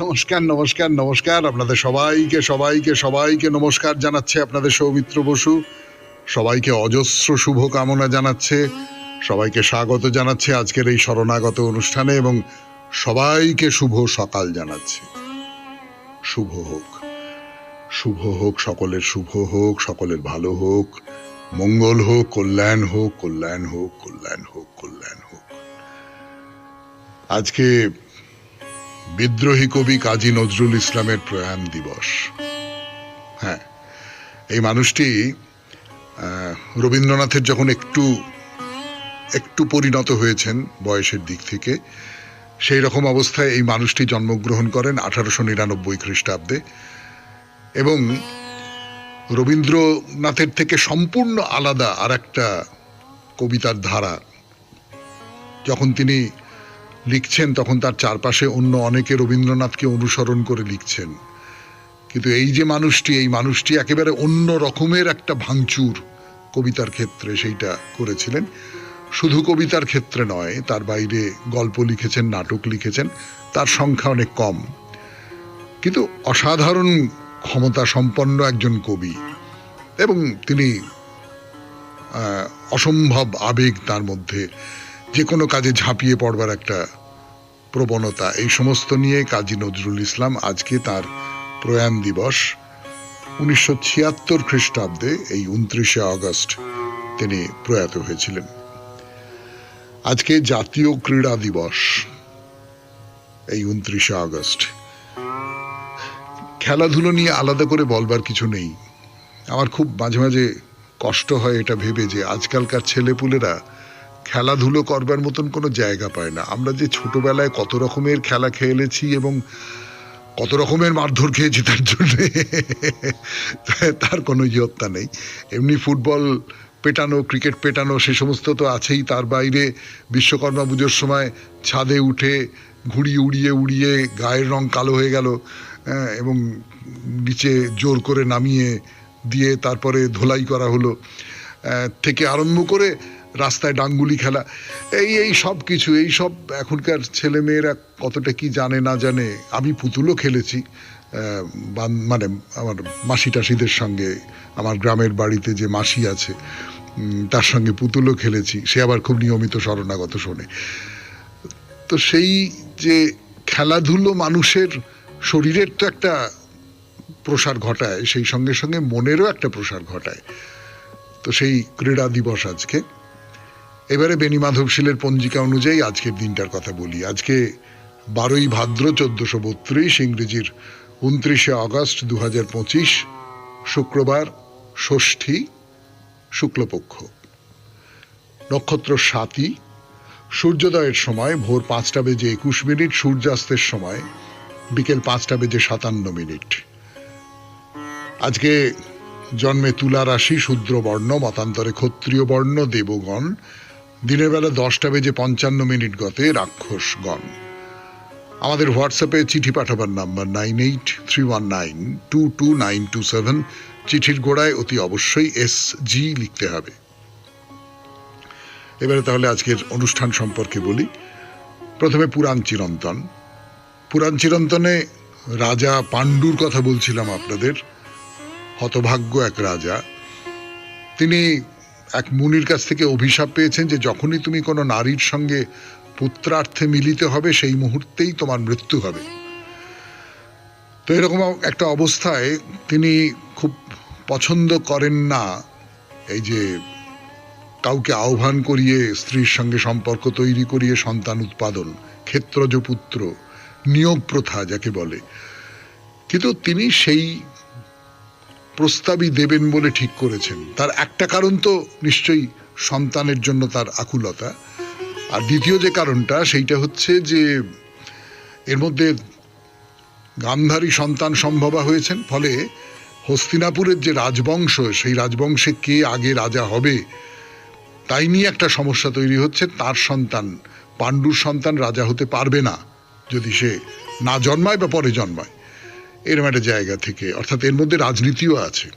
নমস্কার, নমস্কার, নমস্কার। আপনাদের সবাইকে সবাইকে সবাইকে নমস্কার জানাচ্ছে আপনাদের সৌমিত্র বসু। সবাইকে অজস্র শুভকামনা জানাচ্ছে, সবাইকে স্বাগত জানাচ্ছে আজকের এই শরণাগত অনুষ্ঠানে এবং সবাইকে শুভ সকাল জানাচ্ছে। শুভ হোক, শুভ হোক, সকলের শুভ হোক, সকলের ভালো হোক, মঙ্গল হোক, কল্যাণ হোক, কল্যাণ হোক, কল্যাণ হোক, কল্যাণ হোক। আজকে বিদ্রোহী কবি কাজী নজরুল ইসলামের প্রয়াণ দিবস। হ্যাঁ, এই মানুষটি রবীন্দ্রনাথের যখন একটু একটু পরিণত হয়েছেন বয়সের দিক থেকে, সেই রকম অবস্থায় এই মানুষটি জন্মগ্রহণ করেন 1899 খ্রিস্টাব্দে এবং রবীন্দ্রনাথের থেকে সম্পূর্ণ আলাদা আর একটা কবিতার ধারা। যখন তিনি লিখছেন তখন তার চারপাশে অন্য অনেকে রবীন্দ্রনাথকে অনুসরণ করে লিখছেন, কিন্তু এই যে মানুষটি, এই মানুষটি একেবারে অন্য রকমের একটা ভাঙচুর কবিতার ক্ষেত্রে সেইটা করেছিলেন। শুধু কবিতার ক্ষেত্রে নয়, তার বাইরে গল্প লিখেছেন, নাটক লিখেছেন, তার সংখ্যা অনেক কম, কিন্তু অসাধারণ ক্ষমতা সম্পন্ন একজন কবি এবং তিনি অসম্ভব আবেগ তার মধ্যে, যে কোনো কাজে ঝাঁপিয়ে পড়বার একটা প্রবণতা, এই সমস্ত নিয়ে কাজী নজরুল ইসলাম আজকে তার প্রয়াণ দিবস। 1976 খ্রিস্টাব্দে এই 29শে আগস্ট তিনি প্রয়াত হয়েছিলেন। আজকে জাতীয় ক্রীড়া দিবস, এই 29শে আগস্ট। খেলাধুলো নিয়ে আলাদা করে বলবার কিছু নেই। আমার খুব মাঝে মাঝে কষ্ট হয় এটা ভেবে যে আজকালকার ছেলেপুলেরা খেলাধুলো করবার মতন কোনো জায়গা পায় না। আমরা যে ছোটবেলায় কত রকমের খেলা খেলেছি এবং কত রকমের মারধর খেয়েছি তার জন্য তার কোনো ইয়ত্তা নেই। এমনি ফুটবল পেটানো, ক্রিকেট পেটানো, সে সমস্ত তো আছেই। তার বাইরে বিশ্বকর্মা পুজোর সময় ছাদে উঠে ঘুড়ি উড়িয়ে উড়িয়ে গায়ের রং কালো হয়ে গেল এবং নিচে জোর করে নামিয়ে দিয়ে তারপরে ধোলাই করা হলো, থেকে আরম্ভ করে রাস্তায় ডাঙ্গুলি খেলা, এই সব কিছু, এই সব এখনকার ছেলেমেয়েরা কতটা কি জানে না জানে। আমি পুতুলও খেলেছি, মানে আমার মাসি টাসিদের সঙ্গে, আমার গ্রামের বাড়িতে যে মাসি আছে তার সঙ্গে পুতুলও খেলেছি। সে আবার খুব নিয়মিত শরণাগত শোনে। তো সেই যে খেলাধুলো মানুষের শরীরের তো একটা প্রসার ঘটায়, সেই সঙ্গে সঙ্গে মনেরও একটা প্রসার ঘটায়। তো সেই ক্রীড়া দিবস আজকে। এবারে বেণীমাধবশীলের পঞ্জিকা অনুযায়ী আজকের দিনটার কথা বলি। আজকে 12ই ভাদ্র 1432, ইংরেজির 29শে আগস্ট 2025, শুক্রবার, ষষ্ঠী, শুক্লপক্ষ, নক্ষত্র স্বাতী, সূর্যোদয়ের সময় ভোর 5টা বেজে 21 মিনিট, সূর্যাস্তের সময় বিকেল 5টা বেজে 57 মিনিট। আজকে জন্মে তুলা রাশি, শূদ্র বর্ণ, মতান্তরে ক্ষত্রিয় বর্ণ, দেবগণ। দিনের বেলা 10টা বেজে 55 মিনিট গতে রাক্ষসগণ। আমাদের হোয়াটসঅ্যাপে চিঠি পাঠাবার নাম্বার 9831922927। চিঠির গোড়ায় অতি অবশ্যই SG লিখতে হবে। এবারে তাহলে আজকের অনুষ্ঠান সম্পর্কে বলি। প্রথমে পুরাণ চিরন্তন। পুরাণ চিরন্তনে রাজা পাণ্ডুর কথা বলছিলাম আপনাদের। হতভাগ্য এক রাজা, তিনি এক মুনির কাছ থেকে অভিশাপ পেয়েছেন যে যখনই তুমি কোনো নারীর সঙ্গে পুত্রার্থে মিলিত হবে সেই মুহূর্তেই তোমার মৃত্যু হবে। তো এরকম একটা অবস্থায় তিনি খুব পছন্দ করেন না এই যে কাউকে আহ্বান করিয়ে স্ত্রীর সঙ্গে সম্পর্ক তৈরি করিয়ে সন্তান উৎপাদন, ক্ষেত্রজ পুত্র নিয়োগ প্রথা যাকে বলে। কিন্তু তিনি সেই প্রস্তাবই দেবেন বলে ঠিক করেছেন। তার একটা কারণ তো নিশ্চয়ই সন্তানের জন্য তার আকুলতা, আর দ্বিতীয় যে কারণটা সেইটা হচ্ছে যে এর মধ্যে গান্ধারী সন্তান সম্ভবা হয়েছেন, ফলে হস্তিনাপুরের যে রাজবংশ, সেই রাজবংশে কে আগে রাজা হবে তাই নিয়ে একটা সমস্যা তৈরি হচ্ছে। তার সন্তান, পাণ্ডুর সন্তান রাজা হতে পারবে না যদি সে না জন্মায় বা পরে জন্মায়, এরম একটা জায়গা থেকে, অর্থাৎ এর মধ্যে রাজনীতিও আছে।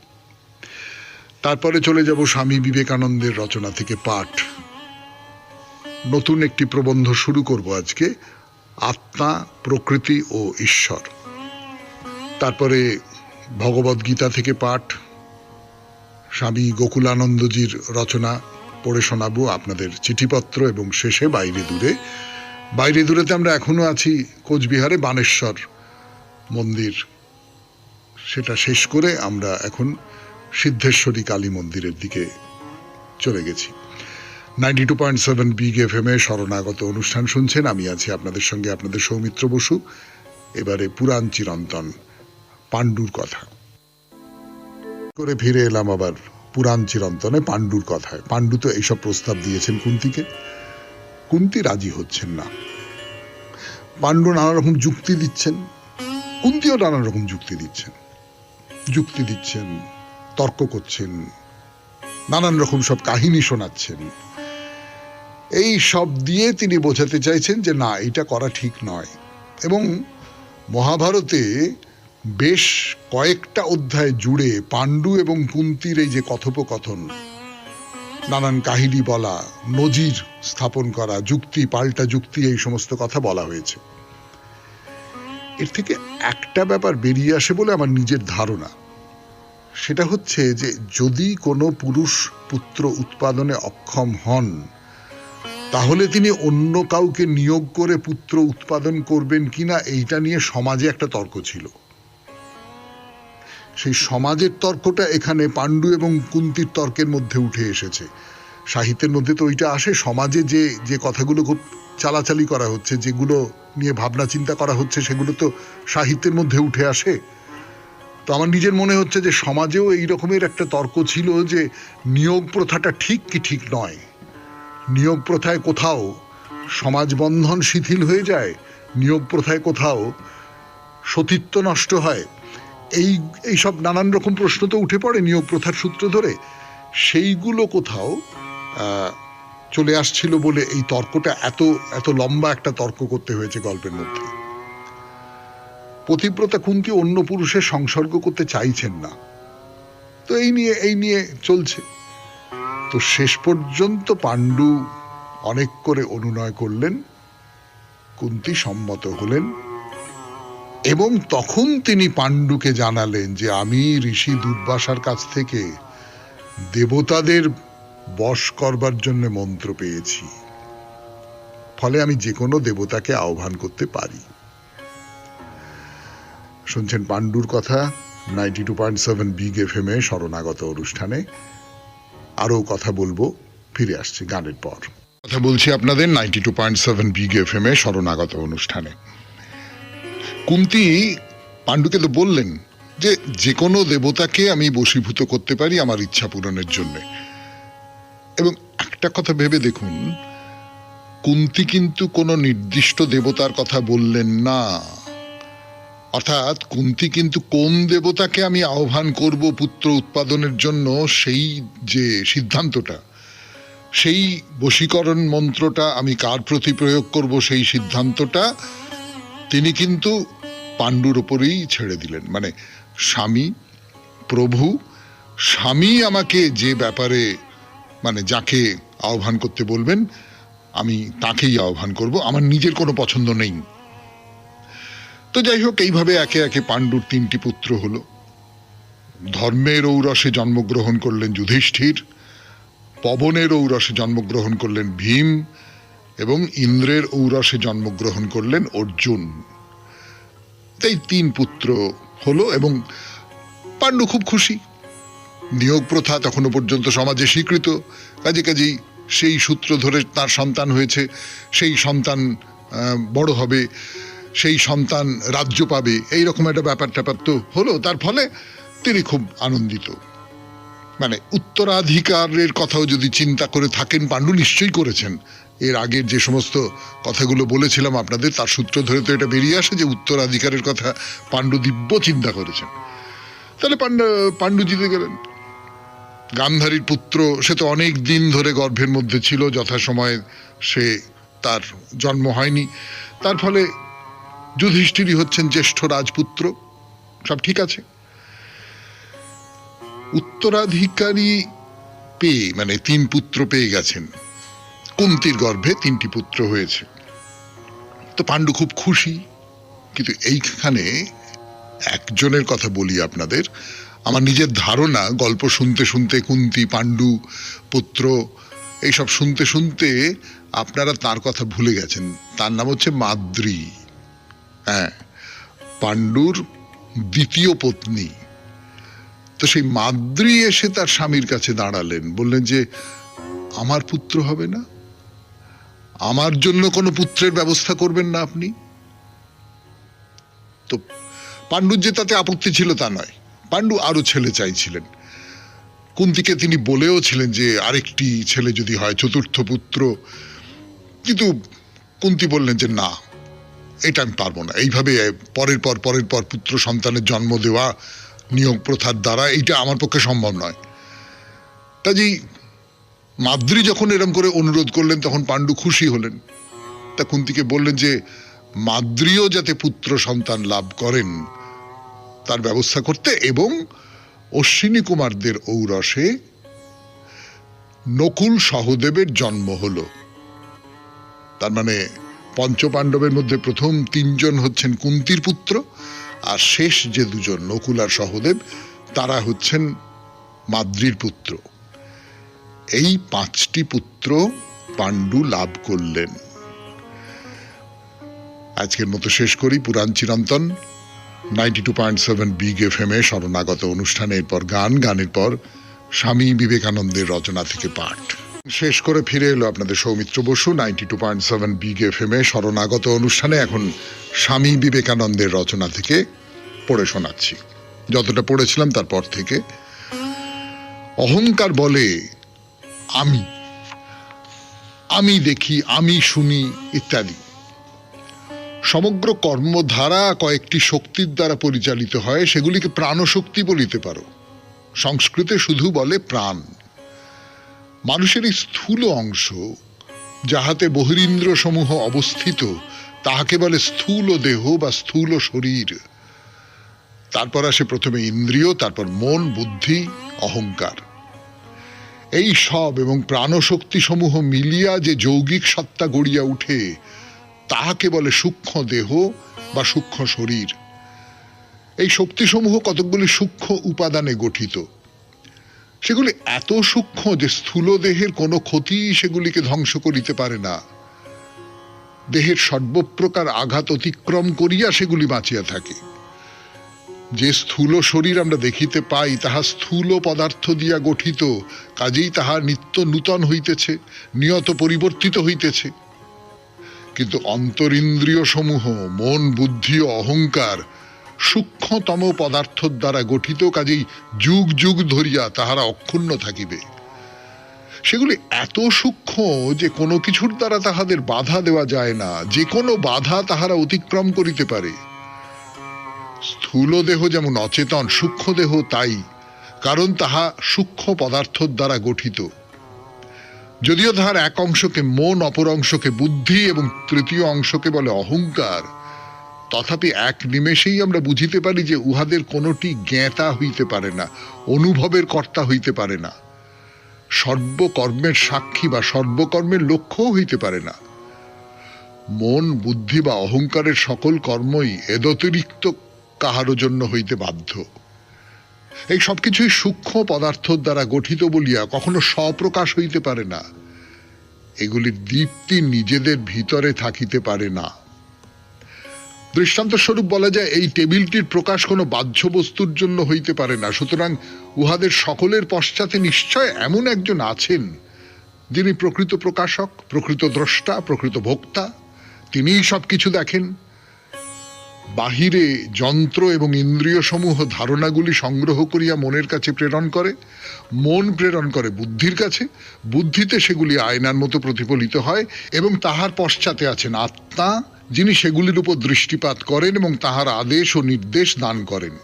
তারপরে চলে যাব স্বামী বিবেকানন্দের রচনা থেকে পাঠ। নতুন একটি প্রবন্ধ শুরু করব আজকে, আত্মা, প্রকৃতি ও ঈশ্বর। তারপরে ভগবদ্গীতা থেকে পাঠ, স্বামী গোকুলানন্দজির রচনা পড়ে শোনাবো, আপনাদের চিঠিপত্র, এবং শেষে বাইরে দূরে। বাইরে দূরেতে আমরা এখনো আছি কোচবিহারে বানেশ্বর মন্দির, সেটা শেষ করে আমরা এখন সিদ্ধেশ্বরী কালী মন্দিরের দিকে চলে গেছি। 92.7 বিগ এফএম এ শরণাগত অনুষ্ঠান শুনছেন। আমি আছি আপনাদের সঙ্গে, আপনাদের সৌমিত্র বসু। এবারে পুরাণ চিরন্তন পাণ্ডুর কথা করে ফিরে এলাম আবার পুরাণ চিরন্তনে পাণ্ডুর কথায়। পাণ্ডু তো এইসব প্রস্তাব দিয়েছেন কুন্তিকে, কুন্তি রাজি হচ্ছেন না। পাণ্ডু নানা রকম যুক্তি দিচ্ছেন, কুন্তিও নানা রকম যুক্তি দিচ্ছেন, তর্ক করছেন, নানান রকম সব কাহিনী শোনাচ্ছেন। এই সব দিয়ে তিনি বোঝাতে চাইছেন যে না, এটা করা ঠিক নয়। এবং মহাভারতে বেশ কয়েকটা অধ্যায় জুড়ে পাণ্ডু এবং কুন্তির এই যে কথোপকথন, নানান কাহিনী বলা, নজির স্থাপন করা, যুক্তি পাল্টা যুক্তি, এই সমস্ত কথা বলা হয়েছে। এর থেকে একটা ব্যাপার বেরিয়ে আসে বলে আমার নিজের ধারণা। সেটা হচ্ছে যে যদি কোনো পুরুষ পুত্র উৎপাদনে অক্ষম হন, তাহলে তিনি অন্য কাউকে নিয়োগ করে পুত্র উৎপাদন করবেন কিনা এইটা নিয়ে সমাজে একটা তর্ক ছিল। সেই সমাজের তর্কটা এখানে পাণ্ডু এবং কুন্তির তর্কের মধ্যে উঠে এসেছে। সাহিত্যের মধ্যে তো ওইটা আসে, সমাজে যে যে কথাগুলো খুব চালাচালি করা হচ্ছে, যেগুলো নিয়ে ভাবনা চিন্তা করা হচ্ছে, সেগুলো তো সাহিত্যের মধ্যে উঠে আসে। তো আমার নিজের মনে হচ্ছে যে সমাজেও এই রকমের একটা তর্ক ছিল যে নিয়োগ প্রথাটা ঠিক কি ঠিক নয়। নিয়োগ প্রথায় কোথাও সমাজ বন্ধন শিথিল হয়ে যায়, নিয়োগ প্রথায় কোথাও সতীত্ব নষ্ট হয়, এই সব নানান রকম প্রশ্ন তো উঠে পড়ে নিয়োগ প্রথার সূত্র ধরে। সেইগুলো কোথাও চলে আসছিল বলে এই তর্কটা এত লম্বা একটা তর্ক করতে হয়েছে গল্পের মধ্যে। পতিব্রতা কুন্তি অন্য পুরুষের সংসর্গ করতে চাইছেন না, তো এই নিয়ে চলছে। তো শেষ পর্যন্ত পাণ্ডু অনেক করে অনুনয় করলেন, কুন্তি সম্মত হলেন, এবং তখন তিনি পাণ্ডুকে জানালেন যে আমি ঋষি দুর্বাসার কাছ থেকে দেবতাদের বশ করবার জন্য মন্ত্র পেয়েছি, ফলে আমি যে কোনো দেবতাকে আহ্বান করতে পারি। শুনছেন পাণ্ডুর কথা 92.7 বিগ এফএম এ শরণাগত অনুষ্ঠানে। আরো কথা বলবো, ফিরে আসছি গানের পর। কথা বলছি আপনাদের 92.7 বিগ এফএম এ শরণাগত অনুষ্ঠানে। কুন্তি পাণ্ডুকে তো বললেন যে যে কোনো দেবতাকে আমি বশীভূত করতে পারি আমার ইচ্ছা পূরণের জন্য। এবং একটা কথা ভেবে দেখুন, কুন্তি কিন্তু কোনো নির্দিষ্ট দেবতার কথা বললেন না। অর্থাৎ কুন্তি কিন্তু কোন দেবতাকে আমি আহ্বান করব পুত্র উৎপাদনের জন্য, সেই যে সিদ্ধান্তটা, সেই বশীকরণ মন্ত্রটা আমি কার প্রতি প্রয়োগ করব, সেই সিদ্ধান্তটা তিনি কিন্তু পাণ্ডুর ওপরেই ছেড়ে দিলেন। মানে স্বামী, প্রভু, স্বামী আমাকে যে ব্যাপারে, মানে যাকে আহ্বান করতে বলবেন আমি তাকেই আহ্বান করব, আমার নিজের কোনো পছন্দ নেই। তো যাই হোক, এইভাবে একে একে পাণ্ডুর 3টি পুত্র হলো। ধর্মের ঔরসে জন্মগ্রহণ করলেন যুধিষ্ঠির, পবনের ঔরসে জন্মগ্রহণ করলেন ভীম, এবং ইন্দ্রের ঔরসে জন্মগ্রহণ করলেন অর্জুন। তাই 3 পুত্র হলো, এবং পাণ্ডু খুব খুশি। নিয়োগ প্রথা তখনো পর্যন্ত সমাজে স্বীকৃত, কাজেই সেই সূত্র ধরে তার সন্তান হয়েছে, সেই সন্তান বড় হবে, সেই সন্তান রাজ্য পাবে, এইরকম একটা ব্যাপার ট্যাপার তো হলো। তার ফলে তিনি খুব আনন্দিত। মানে উত্তরাধিকারের কথাও যদি চিন্তা করে থাকেন, পাণ্ডু নিশ্চয়ই করেছেন। এর আগের যে সমস্ত কথাগুলো বলেছিলাম আপনাদের, তার সূত্র ধরে তো এটা বেরিয়ে আসে যে উত্তরাধিকারের কথা পাণ্ডু দিব্য চিন্তা করেছেন। তাহলে পাণ্ডু জিতে গেলেন। গান্ধারীর পুত্র, সে তো অনেক দিন ধরে গর্ভের মধ্যে ছিল, যথাসময়ে সে তার জন্ম হয়নি। তার ফলে যুধিষ্ঠিরই হচ্ছেন জ্যেষ্ঠ রাজপুত্র, সব ঠিক আছে। উত্তরাধিকারী পেয়ে, মানে 3 পুত্র পেয়ে গেছেন, কুন্তির গর্ভে 3টি পুত্র হয়েছে। তো পাণ্ডু খুব খুশি। কিন্তু এইখানে একজনের কথা বলি আপনাদের, আমার নিজের ধারণা গল্প শুনতে শুনতে, কুন্তী, পাণ্ডু, পুত্র এইসব শুনতে শুনতে আপনারা তার কথা ভুলে গেছেন। তার নাম হচ্ছে মাদ্রী। হ্যাঁ, পাণ্ডুর দ্বিতীয় পত্নী। তো সেই মাদ্রী এসে তার স্বামীর কাছে দাঁড়ালেন, বললেন যে আমার পুত্র হবে না, আমার জন্য কোনো পুত্রের ব্যবস্থা করবেন না আপনি? তো পাণ্ডুর যে তাতে আপত্তি ছিল তা নয়, পাণ্ডু আরো ছেলে চাইছিলেন। কুন্তীকে তিনি বলেও ছিলেন যে আরেকটি ছেলে যদি হয়, চতুর্থ পুত্র। কিন্তু কুন্তী বললেন যে না, এটা আমি পারবো না। এইভাবে পরের পর পুত্র সন্তানের জন্ম দেওয়া নিয়োগ প্রথার দ্বারা এইটা আমার পক্ষে সম্ভব নয়। কাজেই মাদ্রী যখন এরম করে অনুরোধ করলেন তখন পাণ্ডু খুশি হলেন। তা কুন্তীকে বললেন যে মাদ্রীও যাতে পুত্র সন্তান লাভ করেন তার ব্যবস্থা করতে, এবং অশ্বিনী কুমারদের ঔরসে নকুল সহদেবের জন্ম হলো। তার মানে পঞ্চপাণ্ডবের মধ্যে প্রথম 3 জন হচ্ছেন কুন্তীর পুত্র, আর শেষ যে 2 জন নকুল আর সহদেব তারা হচ্ছেন মাদ্রীর পুত্র। এই 5টি পুত্র পাণ্ডু লাভ করলেন। আজকের মতো শেষ করি পুরাণ চিরন্তন 92.7 বিগ FM এ শরণাগত অনুষ্ঠানে। এরপর গান, গানের পর স্বামী বিবেকানন্দের রচনা থেকে পাঠ। শেষ করে ফিরে এলো আপনাদের সৌমিত্র বসু 92.7 বিগ FM এ শরণাগত অনুষ্ঠানে। এখন স্বামী বিবেকানন্দের রচনা থেকে পড়ে শোনাচ্ছি। যতটা পড়েছিলাম তারপর থেকে। অহংকার বলে আমি, আমি দেখি, আমি শুনি ইত্যাদি। সমগ্র কর্মধারা কয়েকটি শক্তির দ্বারা পরিচালিত হয়, সেগুলিকে প্রাণশক্তি বলিতে পারো। সংস্কৃতে শুধু বলে প্রাণ। মানুষের এই স্থূল অংশ যাহাতে বহিরিন্দ্র সমূহ অবস্থিত তাহাকে বলে স্থূল দেহ বা স্থূল শরীর। তারপর আসে প্রথমে ইন্দ্রিয়, তারপর মন, বুদ্ধি, অহংকার। এই সব এবং প্রাণশক্তি সমূহ মিলিয়া যে যৌগিক সত্তা গড়িয়া উঠে তাহাকে বলে সূক্ষ্ম দেহ বা সূক্ষ্ম শরীর। এই শক্তিসমূহ কতকগুলি সূক্ষ্ম উপাদানে গঠিত। সেগুলি এত সূক্ষ্ম যে স্থূল দেহের কোনো ক্ষতি সেগুলিকে ধ্বংস করিতে পারে না। দেহের সর্বপ্রকার আঘাত অতিক্রম করিয়া সেগুলি বাঁচিয়া থাকে। যে স্থূল শরীর আমরা দেখিতে পাই তাহা স্থূল পদার্থ দিয়া গঠিত, কাজেই তাহা নিত্য নূতন হইতেছে, নিয়ত পরিবর্তিত হইতেছে। কিন্তু অন্তরিন্দ্রিয় সমূহ মন, বুদ্ধি ও অহংকার সূক্ষ্মতম পদার্থ দ্বারা গঠিত, কাজেই যুগ যুগ ধরিয়া তাহারা অক্ষুণ্ণ থাকিবে। সেগুলি এত সূক্ষ্ম যে কোনো কিছুর দ্বারা তাহাদের বাধা দেওয়া যায় না, যে কোনো বাধা তাহারা অতিক্রম করিতে পারে। স্থূল দেহ যেমন অচেতন, সূক্ষ্ম দেহ তাই, কারণ তাহা সূক্ষ্ম পদার্থ দ্বারা গঠিত। যদিও তাহার এক অংশকে মন, অপর অংশকে বুদ্ধি এবং তৃতীয় অংশকে বলে অহংকার, তথাপি এক নিমেষেই আমরা বুঝিতে পারি যে উহাদের কোনোটি জ্ঞাতা হইতে পারে না, অনুভবের কর্তা হইতে পারে না, সর্বকর্মের সাক্ষী বা সর্বকর্মের লক্ষ্যও হইতে পারে না। মন, বুদ্ধি বা অহংকারের সকল কর্মই এদতিরিক্ত কাহারো জন্য হইতে বাধ্য। এই সবকিছুই সূক্ষ্ম পদার্থ দ্বারা গঠিত বলিয়া কখনো স্বপ্রকাশ হইতে পারে না। এগুলির দীপ্তি নিজেদের ভিতরে থাকিতে পারে না। দৃষ্টান্ত স্বরূপ বলা যায়, এই টেবিলটির প্রকাশ কোনো বাহ্য বস্তুর জন্য হইতে পারে না। সুতরাং উহাদের সকলের পশ্চাতে নিশ্চয় এমন একজন আছেন যিনি প্রকৃত প্রকাশক, প্রকৃত দ্রষ্টা, প্রকৃত ভোক্তা। তিনিই সবকিছু দেখেন। বাহিরে যন্ত্র এবং ইন্দ্রিয় সমূহ ধারণাগুলি সংগ্রহ করিয়া মনের কাছে প্রেরণ করে, মন প্রেরণ করে বুদ্ধির কাছে, বুদ্ধিতে সেগুলি আয়নার মতো প্রতিফলিত হয়, এবং তাহার পশ্চাতে আছেন আত্মা, যিনি সেগুলির উপর দৃষ্টিপাত করেন এবং তাহার আদেশ ও নির্দেশ দান করেন।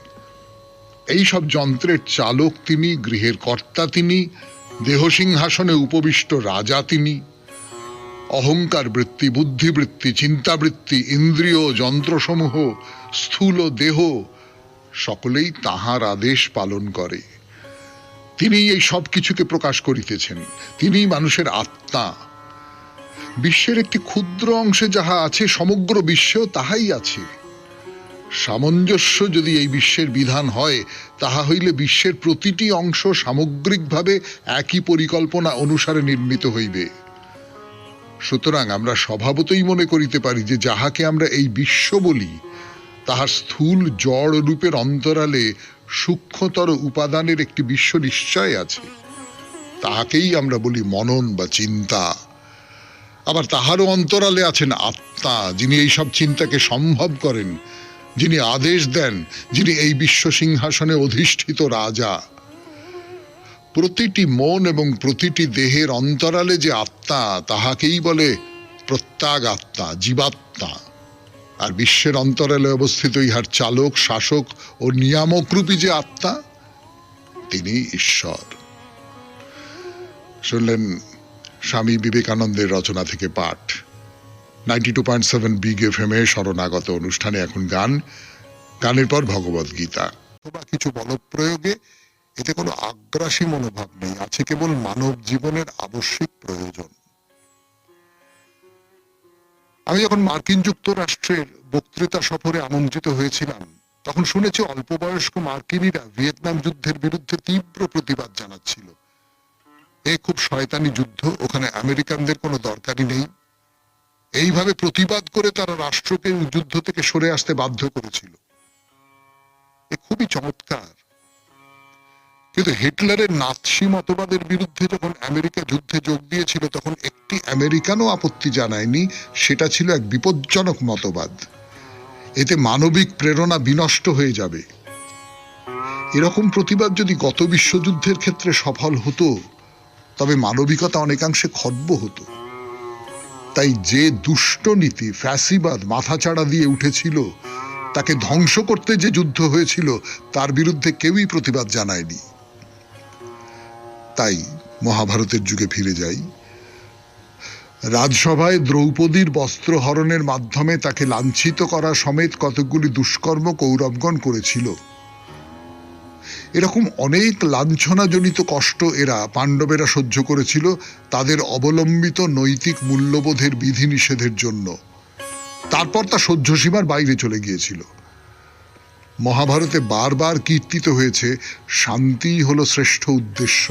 এই সব যন্ত্রের চালক তিনি, গৃহের কর্তা তিনি, দেহসিংহাসনে উপবিষ্ট রাজা তিনি। অহংকার বৃত্তি, বুদ্ধিবৃত্তি, চিন্তাবৃত্তি, ইন্দ্রিয়, যন্ত্রসমূহ, স্থূল দেহ সকলেই তাহার আদেশ পালন করে। তিনি এই সব কিছুকে প্রকাশ করিতেছেন। তিনি মানুষের আত্মা। বিশ্বের একটি ক্ষুদ্র অংশে যাহা আছে সমগ্র বিশ্বেও তাহাই আছে। সামঞ্জস্য যদি এই বিশ্বের বিধান হয়, তাহা হইলে বিশ্বের প্রতিটি অংশ সামগ্রিকভাবে একই পরিকল্পনা অনুসারে নির্মিত হইবে। সুতরাং আমরা স্বভাবতই মনে করিতে পারি যে যাহাকে আমরা এই বিশ্ব বলি, তাহার স্থূল জড় রূপের অন্তরালে সূক্ষ্মতর উপাদানের একটি বিশ্ব নিশ্চয় আছে। তাহাকেই আমরা বলি মনন বা চিন্তা। আবার তাহারও অন্তরালে আছেন আত্মা, যিনি এই সব চিন্তাকে সম্ভব করেন, যিনি আদেশ দেন, যিনি এই বিশ্ব সিংহাসনে অধিষ্ঠিত রাজা। প্রতিটি মন এবং প্রতিটি দেহের অন্তরালে যে আত্মা, তাহাকেই বলে প্রত্যাগ আত্মা, জীবাত্মা। আর বিশ্বের অন্তরালে অবস্থিত ইহার চালক, শাসক ও নিয়ামক রূপী যে আত্মা, তিনি ঈশ্বর। শুনলেন স্বামী বিবেকানন্দের রচনা থেকে পাঠ। 92.7 বিগ এফএম এ শরণাগত অনুষ্ঠানে এখন গান, গানের পর ভগবদ গীতা। অথবা কিছু বলপ্রয়োগে এতে কোনো আগ্রাসী মনোভাব নেই, আছে কেবল মানব জীবনের আবশ্যিক প্রয়োজন। আমি যখন মার্কিন যুক্তরাষ্ট্রের বক্তৃতা সফরে আমন্ত্রিত হয়েছিলাম, তখন শুনেছি অল্প বয়স্ক মার্কিনীরা ভিয়েতনাম যুদ্ধের বিরুদ্ধে তীব্র প্রতিবাদ জানাচ্ছিল। এ খুব শয়তানি যুদ্ধ, ওখানে আমেরিকানদের কোনো দরকারই নেই। এইভাবে প্রতিবাদ করে তারা রাষ্ট্রকে যুদ্ধ থেকে সরে আসতে বাধ্য করেছিল। এ খুবই চমৎকার। কিন্তু হিটলারের নাৎসি মতবাদের বিরুদ্ধে যখন আমেরিকা যুদ্ধে যোগ দিয়েছিল, তখন একটি আমেরিকানও আপত্তি জানায়নি। সেটা ছিল এক বিপজ্জনক মতবাদ। এতে মানবিক প্রেরণা বিনষ্ট হয়ে যাবে। এরকম প্রতিবাদ যদি গত বিশ্বযুদ্ধের ক্ষেত্রে সফল হতো, তবে মানবিকতা অনেকাংশে খর্ব হতো। তাই যে দুষ্ট নীতি, ফ্যাসিবাদ মাথাচাড়া দিয়ে উঠেছিল, তাকে ধ্বংস করতে যে যুদ্ধ হয়েছিল, তার বিরুদ্ধে কেউই প্রতিবাদ জানায়নি। তাই মহাভারতের যুগে ফিরে যাই। রাজসভায় দ্রৌপদীর বস্ত্র হরণের মাধ্যমে তাকে লাঞ্ছিত করা সমেত কতকগুলি দুষ্কর্ম কৌরবগণ করেছিল। এরকম অনেক লাঞ্ছনাজনিত কষ্ট এরা পাণ্ডবেরা সহ্য করেছিল তাদের অবলম্বিত নৈতিক মূল্যবোধের বিধিনিষেধের জন্য। তারপর তা সহ্য সীমার বাইরে চলে গিয়েছিল। মহাভারতে বারবার কীর্তিত হয়েছে, শান্তিই হলো শ্রেষ্ঠ উদ্দেশ্য।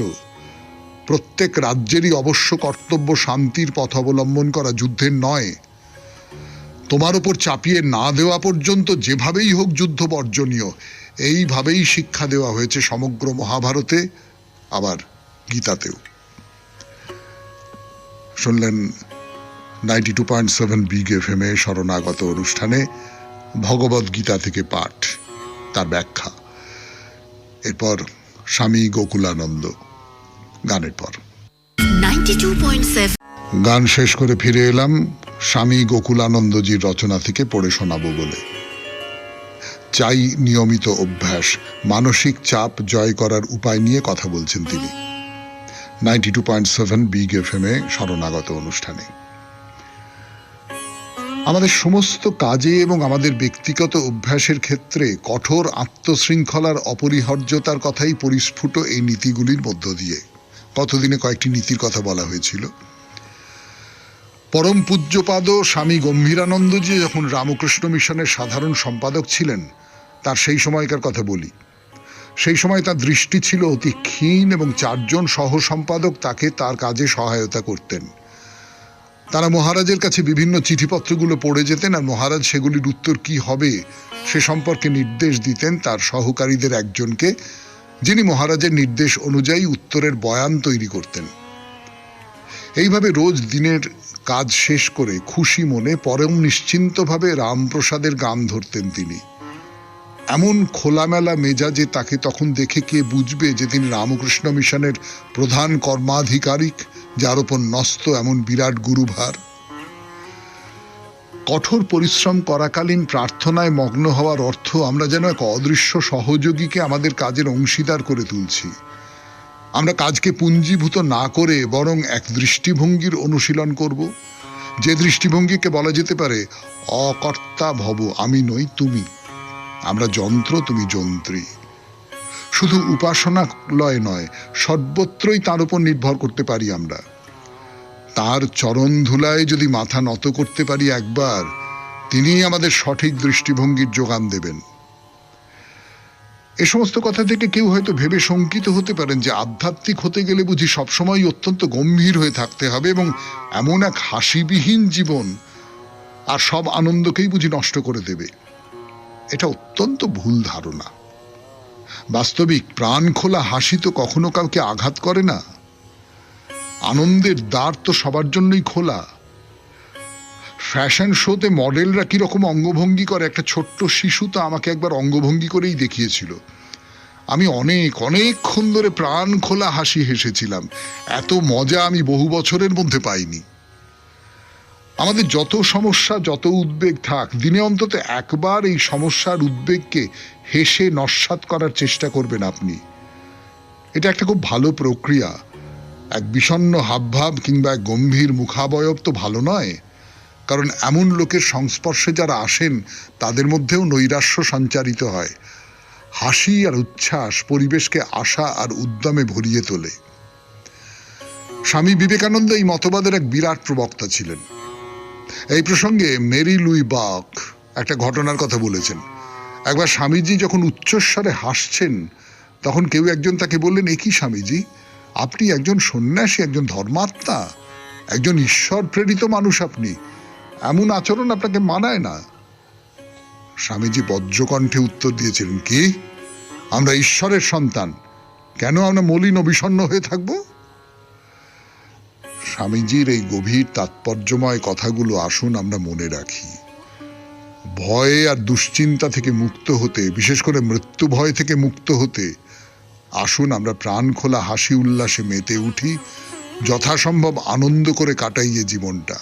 প্রত্যেক রাজ্যেরই অবশ্য কর্তব্য শান্তির পথ অবলম্বন করা, যুদ্ধের নয়। তোমার উপর চাপিয়ে না দেওয়া পর্যন্ত যেভাবেই হোক যুদ্ধ বর্জনীয়, এইভাবেই শিক্ষা দেওয়া হয়েছে সমগ্র মহাভারতে, আবার গীতাতেও। শুনলেন 92.7 বিগ এফএম এ শরণাগত অনুষ্ঠানে ভগবদ গীতা থেকে পাঠ, তার ব্যাখ্যা। এরপর স্বামী গোকুলানন্দ, গানের পর 92.7 গান শেষ করে ফিরে এলাম স্বামী গোকুলানন্দজির রচনা থেকে পড়ে শোনাবো বলে। চাই নিয়মিত অভ্যাস, মানসিক চাপ জয় করার উপায় নিয়ে কথা বলছেন তিনি 92.7 বিগ এফএম এ শরণাগত অনুষ্ঠানে। আমাদের সমস্ত কাজে এবং আমাদের ব্যক্তিগত অভ্যাসের ক্ষেত্রে কঠোর আত্মশৃঙ্খলার অপরিহার্যতার কথাই পরিস্ফুট এই নীতিগুলির মধ্য দিয়ে। কতদিনে কয়েকটি নীতির কথা বলা হয়েছিল। পরম পূজ্যপাদ স্বামী গম্ভীরানন্দজি যখন রামকৃষ্ণ মিশনের সাধারণ সম্পাদক ছিলেন, তার সেই সময়কার কথা বলি। সেই সময় তার দৃষ্টি ছিল অতি ক্ষীণ এবং 4 জন সহ সম্পাদক তাকে তার কাজে সহায়তা করতেন। তারা মহারাজের কাছে বিভিন্ন চিঠিপত্রগুলো পড়ে যেতেন, আর মহারাজ সেগুলির উত্তর কি হবে সে সম্পর্কে নির্দেশ দিতেন তার সহকারীদের একজনকে, যিনি মহারাজের নির্দেশ অনুযায়ী উত্তরের বয়ান তৈরি করতেন। এইভাবে রোজ দিনের কাজ শেষ করে খুশি মনে পরম নিশ্চিন্তভাবে রামপ্রসাদের গান ধরতেন তিনি। এমন খোলামেলা মেজাজে তাকে তখন দেখে কে বুঝবে যে তিনি রামকৃষ্ণ মিশনের প্রধান কর্মাধিকারিক, যার উপর ন্যস্ত এমন বিরাট গুরুভার। কঠোর পরিশ্রম করাকালীন প্রার্থনায় মগ্ন হওয়ার অর্থ আমরা যেন এক অদৃশ্য সহযোগীকে আমাদের কাজের অংশীদার করে তুলছি। আমরা কাজকে পুঞ্জীভূত না করে বরং এক দৃষ্টিভঙ্গির অনুশীলন করব, যে দৃষ্টিভঙ্গিকে বলা যেতে পারে অকর্তা ভব, আমি নই তুমি। আমরা যন্ত্র, তুমি যন্ত্রী। শুধু উপাসনালয় নয়, সর্বত্রই তার উপর নির্ভর করতে পারি আমরা। তার চরণ ধুলায় যদি মাথা নত করতে পারি একবার, তিনিই আমাদের সঠিক দৃষ্টিভঙ্গির যোগান দেবেন। এ সমস্ত কথা থেকে কেউ হয়তো ভেবে শঙ্কিত হতে পারেন যে আধ্যাত্মিক হতে গেলে বুঝি সবসময় অত্যন্ত গম্ভীর হয়ে থাকতে হবে এবং এমন এক হাসিবিহীন জীবন আর সব আনন্দকেই বুঝি নষ্ট করে দেবে। এটা অত্যন্ত ভুল ধারণা। বাস্তবিক প্রাণ খোলা হাসি তো কখনো কাউকে আঘাত করে না। আনন্দের দ্বার তো সবার জন্যই খোলা। ফ্যাশন শোতে মডেলরা কিরকম অঙ্গভঙ্গি করে, একটা ছোট্ট শিশু তো আমাকে একবার অঙ্গভঙ্গি করেই দেখিয়েছিল। আমি অনেকক্ষণ ধরে প্রাণ খোলা হাসি হেসেছিলাম। এত মজা আমি বহু বছরের মধ্যে পাইনি। আমাদের যত সমস্যা, যত উদ্বেগ থাক, দিনে অন্তত একবার এই সমস্যার উদ্বেগকে হেসে নস্যাৎ করার চেষ্টা করবেন আপনি। এটা একটা খুব ভালো প্রক্রিয়া। এক বিষণ্ণ হাবভাব কিংবা এক গম্ভীর মুখাবয়ব তো ভালো নয়, কারণ এমন লোকের সংস্পর্শে যারা আসেন তাদের মধ্যেও নৈরাশ্য সঞ্চারিত হয়। হাসি আর উচ্ছ্বাস পরিবেশকে আশা আর উদ্যমে ভরিয়ে তোলে। স্বামী বিবেকানন্দ এই মতবাদের এক বিরাট প্রবক্তা ছিলেন। এই প্রসঙ্গে মেরি লুই বাক একটা ঘটনার কথা বলেছেন। একবার স্বামীজি যখন উচ্চস্বরে হাসছেন, তখন কেউ একজন তাকে বললেন, এ কি স্বামীজি, আপনি একজন সন্ন্যাসী, একজন ধর্মাত্মা, একজন ঈশ্বর প্রেরিত মানুষ, আপনি এমন আচরণ আপনাকে মানায় না। স্বামীজি বজ্রকণ্ঠে উত্তর দিয়েছিলেন, কি, আমরা ঈশ্বরের সন্তান, কেন আমরা মলিন ও বিষণ্ণ হয়ে থাকবো? স্বামীজির এই গভীর তাৎপর্যময় কথাগুলো আসুন আমরা মনে রাখি। ভয় আর দুশ্চিন্তা থেকে মুক্ত হতে, বিশেষ করে মৃত্যু ভয় থেকে মুক্ত হতে, আসুন আমরা প্রাণ খোলা হাসি উল্লাসে মেতে উঠি, যথাসম্ভব আনন্দ করে কাটাইয়ে জীবনটা।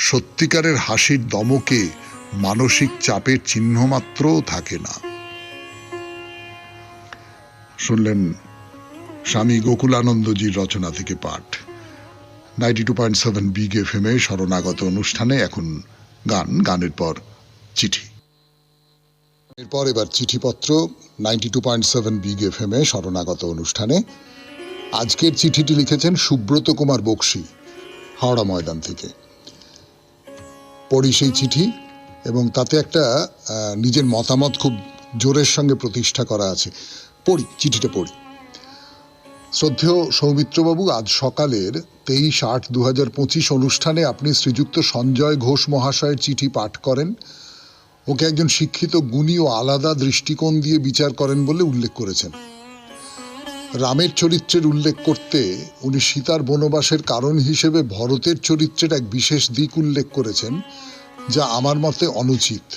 সত্যিকারের হাসির দমকে মানসিক চাপের চিহ্নমাত্রও থাকে না। শুনলেন স্বামী গোকুলানন্দজির রচনা থেকে পাঠ। 92.7 বিগ এফএম এ শরণাগত অনুষ্ঠানে এখন গানের পর চিঠি। এরপর এবার চিঠিপত্র 92.7 বিগ এফএম এ শরণাগত অনুষ্ঠানে। আজকের চিঠিটি লিখেছেন সুব্রত কুমার বক্সী, হাওড়া ময়দান থেকে। পড়ি সেই চিঠি, এবং তাতে একটা নিজের মতামত খুব জোরের সঙ্গে প্রতিষ্ঠা করা আছে। পড়ি, চিঠিটা পড়ি। শ্রদ্ধেয় সৌমিত্রবাবু, আজ সকালের 23/8/2025 অনুষ্ঠানে আপনি শ্রীযুক্ত সঞ্জয় ঘোষ মহাশয়ের চিঠি পাঠ করেন। ওকে একজন শিক্ষিত, গুণী ও আলাদা দৃষ্টিকোণ দিয়ে বিচার করেন বলে উল্লেখ করেছেন। রামের চরিত্রের উল্লেখ করতে উনি সীতার বনবাসের কারণ হিসেবে ভরতের চরিত্রের এক বিশেষ দিক উল্লেখ করেছেন, যা আমার মতে অনুচিত।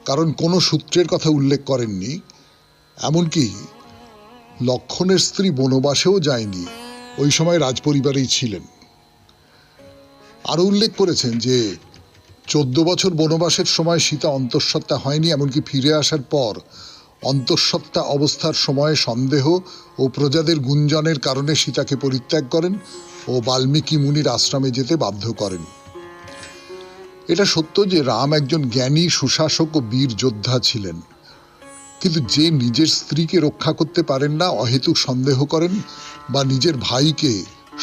কারণ কোনো সূত্রের কথা উল্লেখ করেননি। এমনকি লক্ষণের স্ত্রী বনবাসেও যায়নি, ওই সময় রাজপরিবারেই ছিলেন। আরও উল্লেখ করেছেন যে 14 বছর বনবাসের সময় সীতা অন্তঃসত্ত্বা হয়নি, এমনকি ফিরে আসার পর অন্তঃসত্ত্বা অবস্থার সময়ে সন্দেহ ও প্রজাদের গুঞ্জনের কারণে সীতাকে পরিত্যাগ করেন ও বাল্মীকি মুনির আশ্রমে যেতে বাধ্য করেন। এটা সত্য যে রাম একজন জ্ঞানী, সুশাসক ও বীর যোদ্ধা ছিলেন, কিন্তু যে নিজের স্ত্রীকে রক্ষা করতে পারেন না, অহেতুক সন্দেহ করেন বা নিজের ভাইকে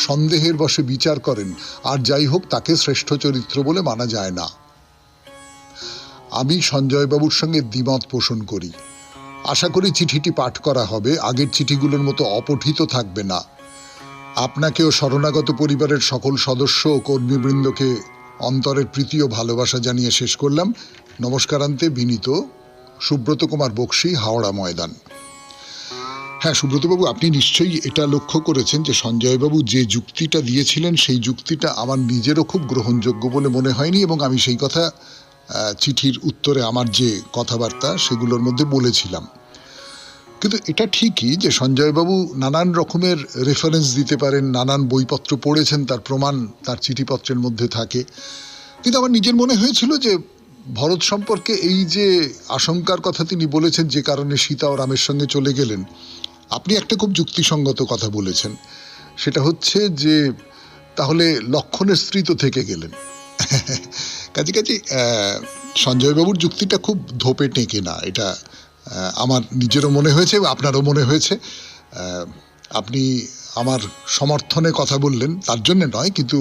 সন্দেহের বশে বিচার করেন, আর যাই হোক, তাকে শ্রেষ্ঠ চরিত্র বলে মানা যায় না। আমি সঞ্জয়বাবুর সঙ্গে দ্বিমত পোষণ করি। আশা করি চিঠিটি পাঠ করা হবে, আগের চিঠিগুলোর মতো অপঠিত থাকবে না। আপনাকেও শরণাগত পরিবারের সকল সদস্য ও কর্মীবৃন্দকে অন্তরের প্রীতি ও ভালোবাসা জানিয়ে শেষ করলাম। নমস্কারান্তে বিনীত, সুব্রত কুমার বক্সী, হাওড়া ময়দান। হ্যাঁ সুব্রতবাবু, আপনি নিশ্চয়ই এটা লক্ষ্য করেছেন যে সঞ্জয়বাবু যে যুক্তিটা দিয়েছিলেন সেই যুক্তিটা আমার নিজেরও খুব গ্রহণযোগ্য বলে মনে হয়নি, এবং আমি সেই কথা চিঠির উত্তরে আমার যে কথাবার্তা সেগুলোর মধ্যে বলেছিলাম। কিন্তু এটা ঠিকই যে সঞ্জয়বাবু নানান রকমের রেফারেন্স দিতে পারেন, নানান বইপত্র পড়েছেন, তার প্রমাণ তার চিঠিপত্রের মধ্যে থাকে। কিন্তু আমার নিজের মনে হয়েছিল যে ভরত সম্পর্কে এই যে আশঙ্কার কথা তিনি বলেছেন, যে কারণে সীতা ও রামের সঙ্গে চলে গেলেন, আপনি একটা খুব যুক্তিসঙ্গত কথা বলেছেন। সেটা হচ্ছে যে তাহলে লক্ষণের স্ত্রী তো থেকে গেলেন। কাছাকাছি সঞ্জয়বাবুর যুক্তিটা খুব ধোপে টেকে না, এটা আমার নিজেরও মনে হয়েছে, আপনারও মনে হয়েছে। আপনি আমার সমর্থনে কথা বললেন তার জন্য নয়, কিন্তু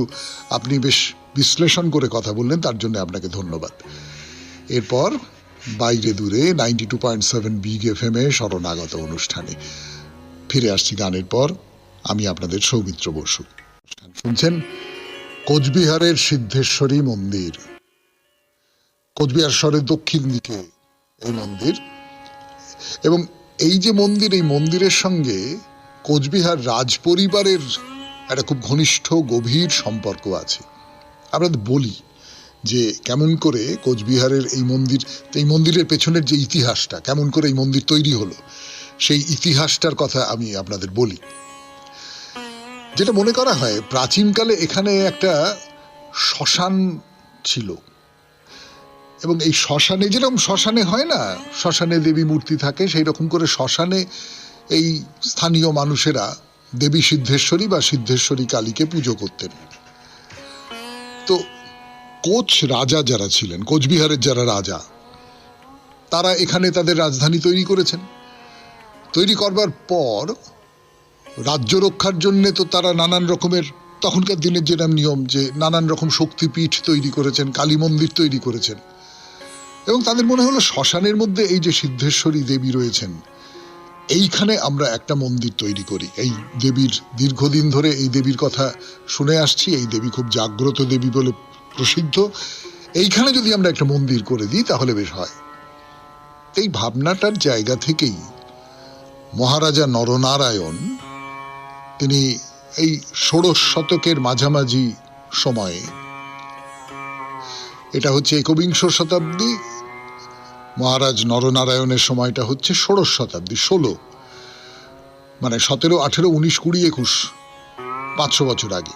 আপনি বেশ বিশ্লেষণ করে কথা বললেন, তার জন্য আপনাকে ধন্যবাদ। এরপর বাইরে দূরে 92.7 বিগ এফএমে শরণাগত অনুষ্ঠানে ফিরে আসছি গানের পর। আমি আপনাদের সৌমিত্র বসু। শুনছেন কোচবিহারের সিদ্ধেশ্বরী মন্দির। কোচবিহার শহরের দক্ষিণ দিকে এই মন্দির, এবং এই যে মন্দির, এই মন্দিরের সঙ্গে কোচবিহার রাজ পরিবারের একটা খুব ঘনিষ্ঠ গভীর সম্পর্ক আছে। আমরা বলি যে কেমন করে কোচবিহারের এই মন্দিরের পেছনের যে ইতিহাসটা, কেমন করে এই মন্দির তৈরি হলো, সেই ইতিহাসটার কথা আমি আপনাদের বলি। যেটা মনে করা হয় প্রাচীনকালে এখানে একটা শ্মশান ছিল, এবং এই শ্মশানে যেরকম শ্মশানে হয় না, শ্মশানে দেবী মূর্তি থাকে, সেই রকম করে শ্মশানে এই স্থানীয় মানুষেরা দেবী সিদ্ধেশ্বরী বা সিদ্ধেশ্বরী কালীকে পুজো করতেন। তো কোচ রাজা যারা ছিলেন, কোচবিহারের যারা রাজা, তারা এখানে তাদের রাজধানী তৈরি করেছেন। তৈরি করবার পর রাজ্য রক্ষার জন্য তো তারা নানান রকমের, তখনকার দিনের যেরকম নিয়ম, যে নানান রকম শক্তিপীঠ তৈরি করেছেন, কালী মন্দির তৈরি করেছেন, এবং তাদের মনে হলো শ্মশানের মধ্যে এই যে সিদ্ধেশ্বরী দেবী রয়েছেন, এইখানে আমরা একটা মন্দির তৈরি করি। এই দেবীর দীর্ঘদিন ধরে এই দেবীর কথা শুনে আসছি, এই দেবী খুব জাগ্রত দেবী বলে প্রসিদ্ধ, এইখানে যদি আমরা একটা মন্দির করে দিই তাহলে বেশ হয়। এই ভাবনাটার জায়গা থেকেই মহারাজা নরনারায়ণ, তিনি এই ১৬শ শতকের মাঝামাঝি সময়ে, এটা হচ্ছে একবিংশ শতাব্দী, মহারাজ নরনারায়ণের সময়টা হচ্ছে ১৬শ শতাব্দী, ১৬, মানে ১৭, ১৮, ১৯, ২০, ২১, ৫০০ বছর আগে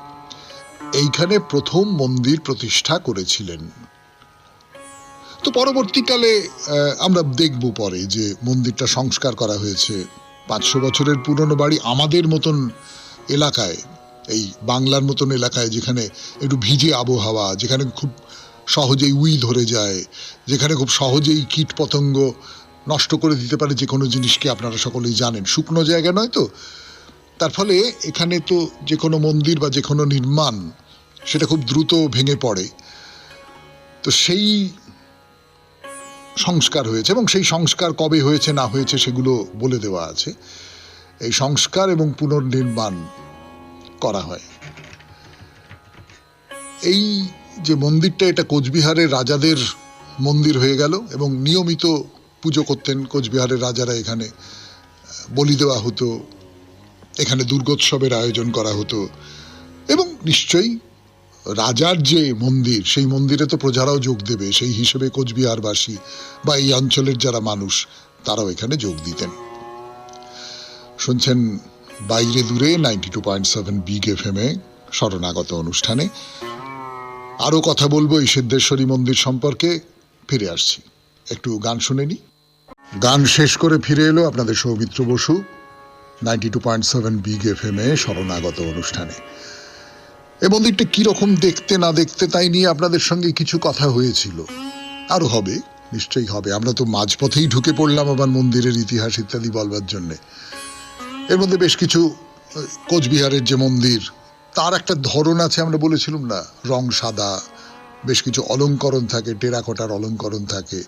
এইখানে প্রথম মন্দির প্রতিষ্ঠা করেছিলেন। তো পরবর্তীকালে আমরা দেখব পরে যে মন্দিরটা সংস্কার করা হয়েছে। ৫০০ বছরের পুরনো বাড়ি আমাদের মতন এলাকায়, এই বাংলার মতন এলাকায়, যেখানে একটু ভিজে আবহাওয়া, যেখানে খুব সহজেই উই ধরে যায়, যেখানে খুব সহজেই কীট পতঙ্গ নষ্ট করে দিতে পারে যে কোনো জিনিসকে, আপনারা সকলেই জানেন, শুকনো জায়গা নয় তো, তার ফলে এখানে তো যে কোনো মন্দির বা যে কোনো নির্মাণ সেটা খুব দ্রুত ভেঙে পড়ে। তো সেই সংস্কার হয়েছে, এবং সেই সংস্কার কবে হয়েছে না হয়েছে সেগুলো বলে দেওয়া আছে। এই সংস্কার এবং পুনর্নির্মাণ করা হয়। এই যে মন্দিরটা, এটা কোচবিহারের রাজাদের মন্দির হয়ে গেল, এবং নিয়মিত পুজো করতেন কোচবিহারের রাজারা। এখানে বলি দেওয়া হতো, এখানে দুর্গোৎসবের আয়োজন করা হতো, এবং নিশ্চয়ই রাজার যে মন্দির, সেই মন্দিরে তো প্রজারাও যোগ দেবে, সেই হিসেবে কোচবিহারবাসী বা এই অঞ্চলের যারা মানুষ, তারাও এখানে যোগ দিতেন। শুনছেন বাইরে দূরে 92.7 বিগ এফএমে শরণাগত অনুষ্ঠানে। আরও কথা বলবো এই সিদ্ধেশ্বরী মন্দির সম্পর্কে, ফিরে আসছি, একটু গান শুনে নি। গান শেষ করে ফিরে এলো আপনাদের সৌমিত্র বসু 92.7 বিগ এফএমে শরণাগত অনুষ্ঠানে। এই মন্দিরটা কীরকম দেখতে না দেখতে তাই নিয়ে আপনাদের সঙ্গে কিছু কথা হয়েছিল, আরও হবে, নিশ্চয়ই হবে। আমরা তো মাঝপথেই ঢুকে পড়লাম আবার মন্দিরের ইতিহাস ইত্যাদি বলবার জন্যে। এর মধ্যে বেশ কিছু, কোচবিহারের যে মন্দির, তার একটা ধরন আছে, আমরা বলেছিলাম না, রং সাদা, বেশ কিছু অলঙ্করণ থাকে, টেরাকোটার অলঙ্করণ থাকে।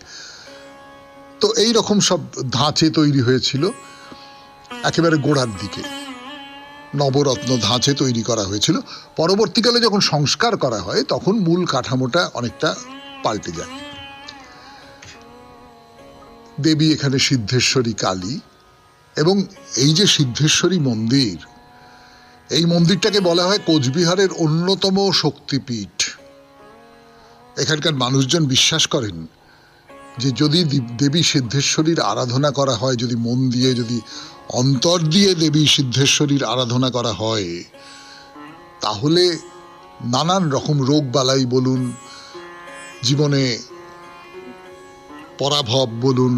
তো এই রকম সব ধাঁচে তৈরি হয়েছিল একেবারে গোড়ার দিকে, নবরত্ন ধাঁচে তৈরি করা হয়েছিল। পরবর্তীকালে যখন সংস্কার করা হয় তখন মূল কাঠামোটা অনেকটা পাল্টে যায়। দেবী এখানে সিদ্ধেশ্বরী কালী, এবং এই যে সিদ্ধেশ্বরী মন্দির, এই মন্দিরটাকে বলা হয় কোচবিহারের অন্যতম শক্তিপীঠ। এখানকার মানুষজন বিশ্বাস করেন যে যদি দেবী সিদ্ধেশ্বরীর আরাধনা করা হয়, যদি মন দিয়ে, যদি অন্তর দিয়ে দেবী সিদ্ধেশ্বরীর আরাধনা করা হয়, তাহলে নানান রকম রোগ বালাই বলুন, জীবনে পরাভব বলুন,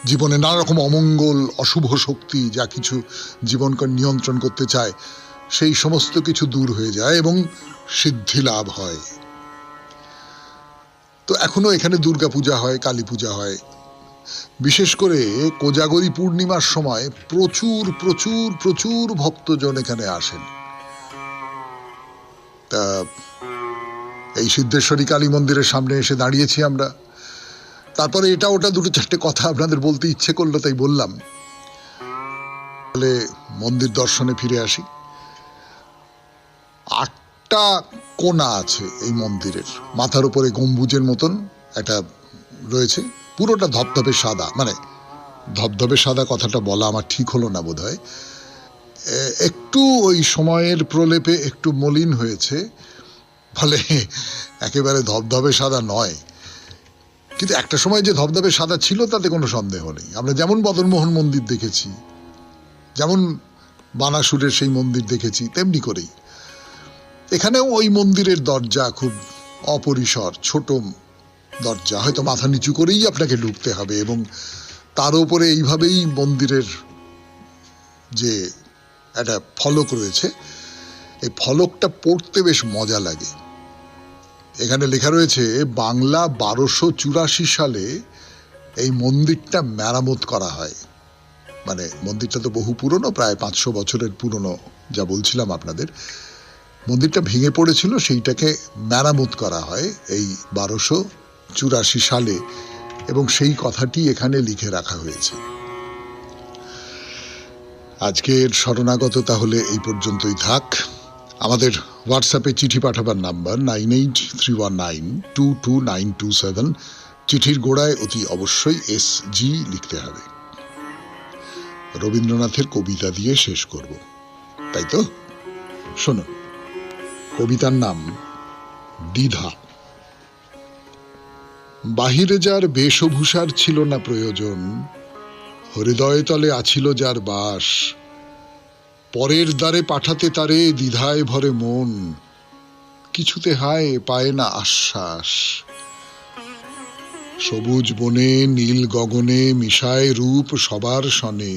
জীবনে নানা রকম অমঙ্গল, অশুভ শক্তি যা কিছু জীবনকে নিয়ন্ত্রণ করতে চায়, সেই সমস্ত কিছু দূর হয়ে যায় এবং সিদ্ধি লাভ হয়। তো এখনো এখানে দুর্গা পূজা হয়, কালী পূজা হয়, বিশেষ করে কোজাগরী পূর্ণিমার সময় প্রচুর প্রচুর প্রচুর ভক্তজন এখানে আসেন। তা এই সিদ্ধেশ্বরী কালী মন্দিরের সামনে এসে দাঁড়িয়েছি আমরা। তারপরে এটা ওটা দুটো চারটে কথা আপনাদের বলতে ইচ্ছে করলো, তাই বললাম। তাহলে মন্দির দর্শনে ফিরে আসি। 8টা কোণা আছে এই মন্দিরের। মাথার উপরে গম্বুজের মতন একটা রয়েছে, পুরোটা ধবধবে সাদা। মানে ধবধবে সাদা কথাটা বলা আমার ঠিক হলো না বোধহয়, একটু ওই সময়ের প্রলেপে একটু মলিন হয়েছে, ফলে একেবারে ধবধবে সাদা নয়। কিন্তু একটা সময় যে ধবধবে সাদা ছিল তাতে কোনো সন্দেহ নেই। আমরা যেমন মদনমোহন মন্দির দেখেছি, যেমন বানাসুরের সেই মন্দির দেখেছি, তেমনি করেই এখানেও ওই মন্দিরের দরজা খুব অপরিসর, ছোট দরজা, হয়তো মাথা নিচু করেই আপনাকে ঢুকতে হবে, এবং তার উপরে এইভাবেই মন্দিরের যে একটা ফলক রয়েছে, এই ফলকটা পড়তে বেশ মজা লাগে। এখানে লেখা রয়েছে বাংলা 1284 সালে এই মন্দিরটা মেরামত করা হয়। মানে মন্দিরটা তো বহু পুরনো, প্রায় 500 বছরের পুরনো, যা বলছিলাম আপনাদের। মন্দিরটা ভেঙে পড়েছিল, সেইটাকে মেরামত করা হয় এই 1284 সালে, এবং সেই কথাটি এখানে লিখে রাখা হয়েছে। আজকের শরণাগত তাহলে এই পর্যন্তই থাক। আমাদের হোয়াটসঅ্যাপে চিঠি পাঠাবার নাম্বার 9831922927। চিঠির গোড়ায় অতি অবশ্যই SG লিখতে হবে। রবীন্দ্রনাথের কবিতা দিয়ে শেষ করব, তাই তো? শোনো, কবিতার নাম দ্বিধা। বাহিরে যার বেশভূষার ছিল না প্রয়োজন, হৃদয় তলে আছিল যার বাস, পরের দ্বারে পাঠাতে তারে দ্বিধায় ভরে মন, কিছুতে হায় পায় না আশ্বাস। সবুজ বনে নীল গগনে মিশায় রূপ সবার সনে,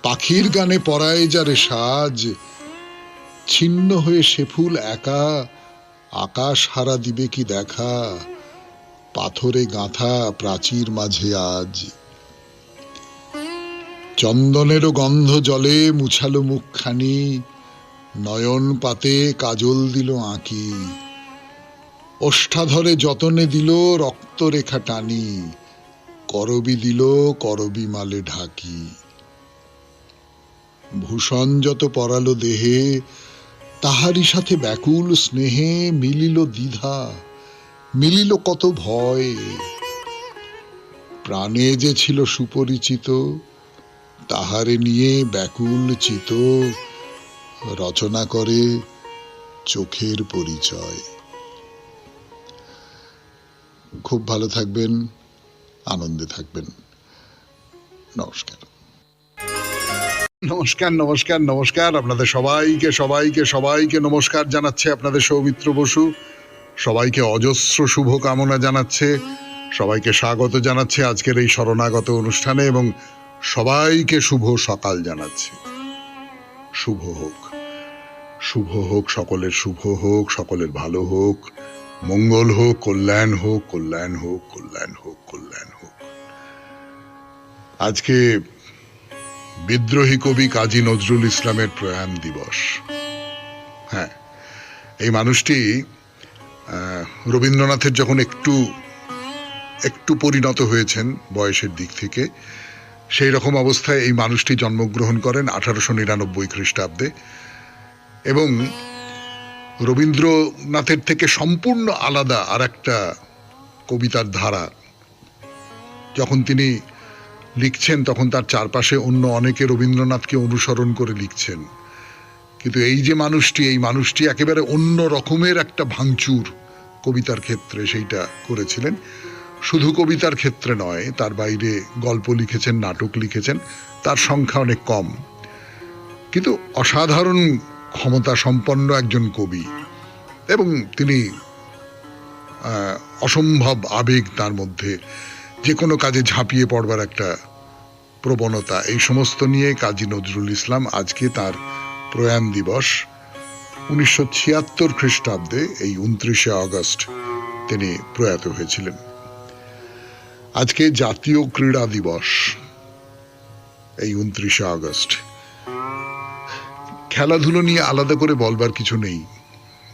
পাখির গানে পরায় যারে সাজ, ছিন্ন হয়ে সে ফুল একা, আকাশ হারা দিবে কি দেখা, পাথরে গাঁথা প্রাচীর মাঝে আজ। চন্দনেরও গন্ধ জলে মুছালো মুখখানি, নয়ন পাতে কাজল দিল আঁকি, ওষ্ঠাধরে যতনে দিল রক্তরেখা টানি, করবি দিল করবি মালে ঢাকি। ভূষণ যত পরালো দেহে, তাহারই সাথে ব্যাকুল স্নেহে মিলিল দ্বিধা, মিলিল কত ভয়। প্রাণে যে ছিল সুপরিচিত, তাহারে নিয়ে ব্যাকুল চিত, রচনা করে চোখের পরিচয়। খুব ভালো থাকবেন, আনন্দে থাকবেন। নমস্কার। নমস্কার নমস্কার নমস্কার। আপনাদের সবাইকে সবাইকে সবাইকে নমস্কার জানাচ্ছে আপনাদের সৌমিত্র বসু। সবাইকে অজস্র শুভ কামনা জানাচ্ছে, সবাইকে স্বাগত জানাচ্ছে আজকের এই শরণাগত অনুষ্ঠানে, এবং সবাইকে শুভ সকাল জানাচ্ছে। শুভ হোক, শুভ হোক, সকলের শুভ হোক, সকলের ভালো হোক, মঙ্গল হোক, কল্যাণ হোক, কল্যাণ হোক, কল্যাণ হোক, কল্যাণ হোক। আজকে বিদ্রোহী কবি কাজী নজরুল ইসলামের প্রয়াণ দিবস। হ্যাঁ, এই মানুষটি রবীন্দ্রনাথের যখন একটু একটু পরিণত হয়েছেন বয়সের দিক থেকে, সেই রকম অবস্থায় এই মানুষটি জন্মগ্রহণ করেন 1899 খ্রিস্টাব্দে, এবং রবীন্দ্রনাথের থেকে সম্পূর্ণ আলাদা আর একটা কবিতার ধারা। যখন তিনি লিখছেন তখন তার চারপাশে অন্য অনেকে রবীন্দ্রনাথকে অনুসরণ করে লিখছেন, কিন্তু এই যে মানুষটি, এই মানুষটি একেবারে অন্য রকমের একটা ভাঙচুর কবিতার ক্ষেত্রে সেইটা করেছিলেন। শুধু কবিতার ক্ষেত্রে নয়, তার বাইরে গল্প লিখেছেন, নাটক লিখেছেন, তার সংখ্যা অনেক কম, কিন্তু অসাধারণ ক্ষমতা সম্পন্ন একজন কবি, এবং তিনি অসম্ভব আবেগ তার মধ্যে, যে কোনো কাজে ঝাঁপিয়ে পড়বার একটা প্রবণতা, এই সমস্ত নিয়ে কাজী নজরুল ইসলাম আজকে তার প্রয়াণ দিবস। 1976 খ্রিস্টাব্দে এই 29শে আগস্ট তিনি প্রয়াত হয়েছিলেন। আজকে জাতীয় ক্রীড়া দিবস, এই 29শে আগস্ট। খেলাধুলো নিয়ে আলাদা করে বলবার কিছু নেই।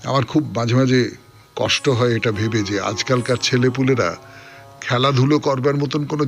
আমার খুব মাঝে মাঝে কষ্ট হয় এটা ভেবে যে আজকালকার ছেলেপুলেরা খেলাধুলো করবার মতন কোনো